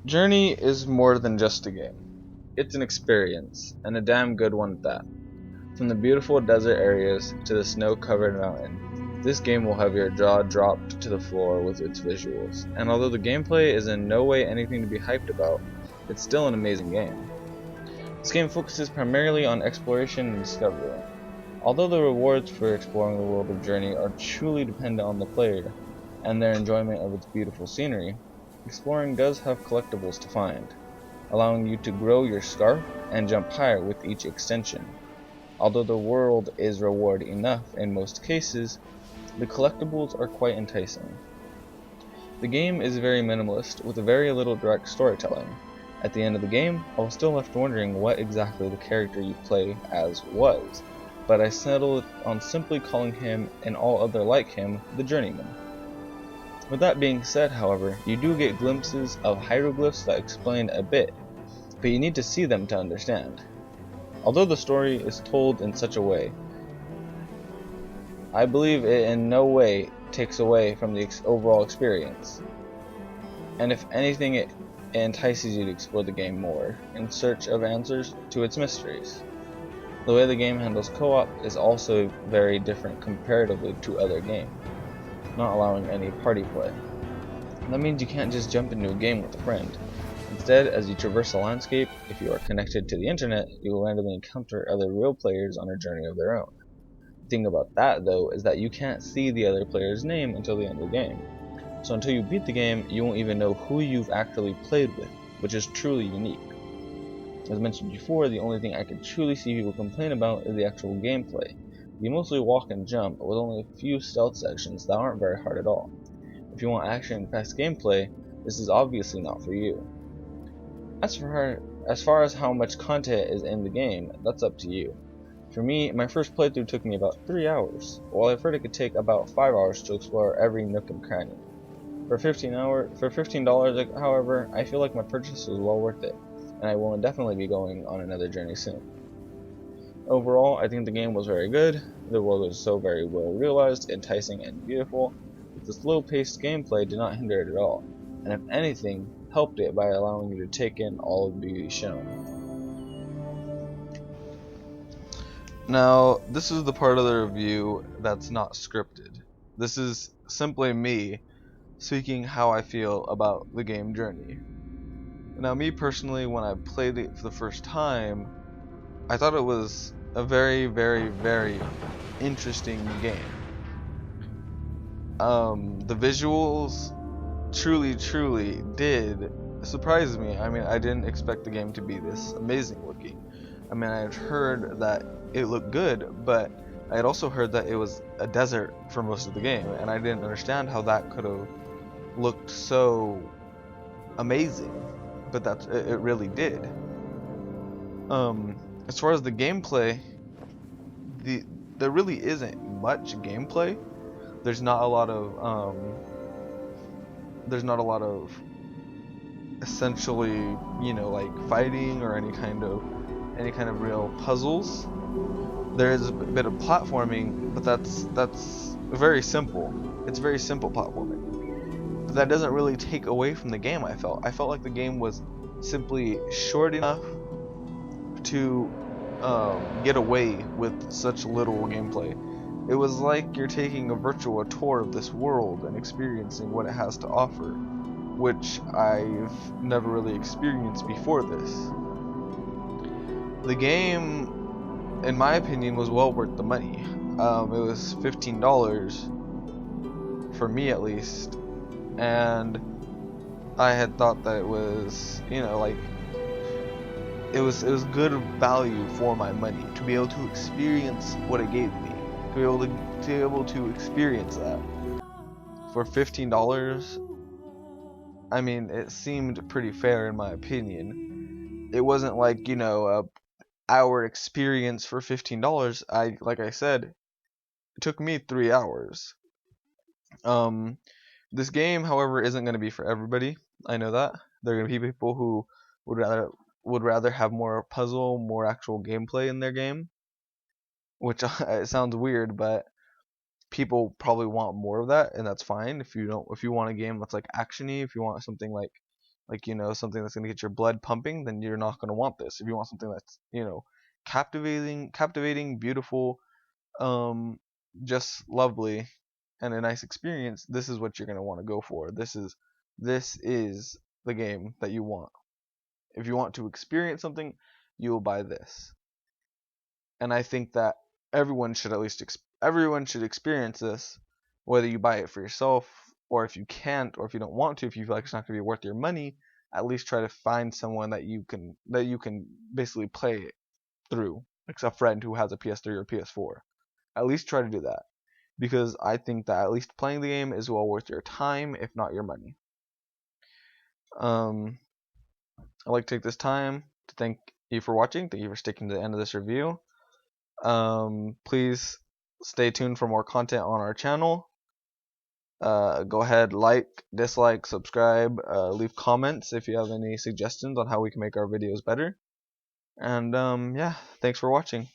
Journey is more than just a game. It's an experience, and a damn good one at that. From the beautiful desert areas to the snow-covered mountain, this game will have your jaw dropped to the floor with its visuals. And although the gameplay is in no way anything to be hyped about, it's still an amazing game. This game focuses primarily on exploration and discovery. Although the rewards for exploring the world of Journey are truly dependent on the player and their enjoyment of its beautiful scenery, exploring does have collectibles to find, allowing you to grow your scarf and jump higher with each extension. Although the world is reward enough in most cases, the collectibles are quite enticing. The game is very minimalist with very little direct storytelling. At the end of the game, I was still left wondering what exactly the character you play as was, but I settled on simply calling him and all other like him the Journeyman. With that being said, however, you do get glimpses of hieroglyphs that explain a bit, but you need to see them to understand. Although the story is told in such a way, I believe it in no way takes away from the overall experience, and if anything it entices you to explore the game more, in search of answers to its mysteries. The way the game handles co-op is also very different comparatively to other games, not allowing any party play. That means you can't just jump into a game with a friend. Instead, as you traverse the landscape, if you are connected to the internet, you will randomly encounter other real players on a journey of their own. The thing about that, though, is that you can't see the other player's name until the end of the game. So until you beat the game, you won't even know who you've actually played with, which is truly unique. As mentioned before, the only thing I can truly see people complain about is the actual gameplay. You mostly walk and jump, with only a few stealth sections that aren't very hard at all. If you want action and fast gameplay, this is obviously not for you. As far as how much content is in the game, that's up to you. For me, my first playthrough took me about 3 hours, while I've heard it could take about 5 hours to explore every nook and cranny. For $15, however, I feel like my purchase was well worth it, and I will definitely be going on another journey soon. Overall, I think the game was very good. The world was so very well realized, enticing, and beautiful, but the slow-paced gameplay did not hinder it at all, and if anything, helped it by allowing you to take in all of the beauty shown. Now, this is the part of the review that's not scripted. This is simply me speaking how I feel about the game Journey. Now, me personally, when I played it for the first time, I thought it was a very, very, very interesting game. The visuals truly, truly did surprise me. I mean, I didn't expect the game to be this amazing looking. I mean, I had heard that it looked good, but I had also heard that it was a desert for most of the game, and I didn't understand how that could have looked so amazing. But it really did. As far as the gameplay, the there really isn't much gameplay. There's not a lot of there's not a lot of essentially, like fighting or any kind of real puzzles. There is a bit of platforming, but that's very simple. It's very simple platforming. But that doesn't really take away from the game. I felt like the game was simply short enough to get away with such little gameplay. It was like you're taking a virtual tour of this world and experiencing what it has to offer, which I've never really experienced before this. The game, in my opinion, was well worth the money. It was $15 for me at least, and I had thought that it was, like it was good value for my money to be able to experience what it gave me, to be able to experience that for $15. I mean, it seemed pretty fair in my opinion. It wasn't like, a hour experience for $15. Like I said, it took me 3 hours. Um, this game, however, isn't going to be for everybody. I know that. There are going to be people who would rather would rather have more puzzle, more actual gameplay in their game, which it sounds weird, but people probably want more of that, and that's fine. If you want a game that's like actiony, if you want something like like, something that's gonna get your blood pumping, then you're not gonna want this. If you want something that's, captivating, beautiful, um, just lovely, and a nice experience, this is what you're gonna want to go for. This is the game that you want. If you want to experience something, you will buy this. And I think that everyone should experience this, whether you buy it for yourself, or if you can't, or if you don't want to, if you feel like it's not going to be worth your money, at least try to find someone that you can basically play it through, like a friend who has a PS3 or PS4. At least try to do that, because I think that at least playing the game is well worth your time, if not your money. Um, I'd like to take this time to thank you for watching. Thank you for sticking to the end of this review. Please stay tuned for more content on our channel. Go ahead, like, dislike, subscribe, leave comments if you have any suggestions on how we can make our videos better. And yeah, thanks for watching.